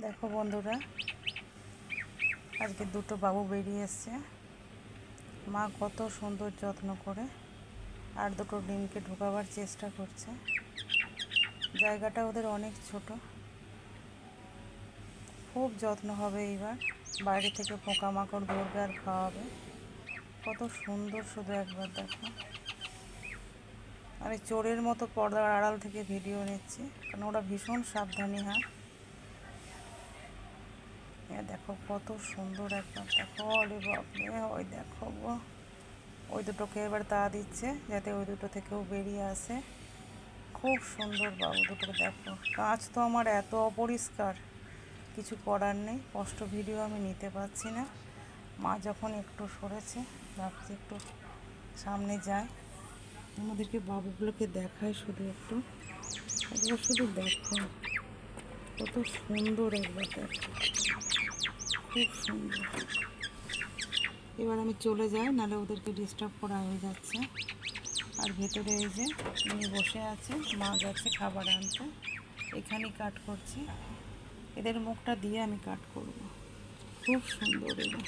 দেখো বন্ধুরা, আজকে দুটো বাবু বেরিয়ে এসছে। মা কত সুন্দর যত্ন করে আর দুটো ডিমকে ঢোকাবার চেষ্টা করছে। জায়গাটা ওদের অনেক ছোট, খুব যত্ন হবে। এইবার বাইরে থেকে পোকামাকড় ধরবে আর খাওয়াবে। কত সুন্দর, শুধু একবার দেখো। আমি চোরের মতো পর্দার আড়াল থেকে ভিডিও নিচ্ছি, কারণ ওরা ভীষণ সাবধানী। দেখো কত সুন্দর, একবার দেখো। আরে বাপরে, ওই দেখো গো, ওই দুটোকে এবার তাড়া দিচ্ছে যাতে ওই দুটো থেকেও বেরিয়ে আসে। খুব সুন্দর বাবু দুটো। দেখো, কাঁচ তো আমার এত অপরিষ্কার, কিছু করার নেই। স্পষ্ট ভিডিও আমি নিতে পারছি না। মা যখন একটু সরেছে, ভাবছি একটু সামনে যায়, আমাদেরকে বাবুগুলোকে দেখায় শুধু একটু। একবার শুধু দেখো কত সুন্দর, একবার দেখো, খুব সুন্দর। এবার আমি চলে যাই, নাহলে ওদেরকে ডিস্টার্ব করা হয়ে যাচ্ছে। আর ভেতরে এই যে উনি বসে আছে, মা গেছে খাবার আনতে। এখানেই কাট করছি, এদের মুখটা দিয়ে আমি কাট করব। খুব সুন্দর এরা।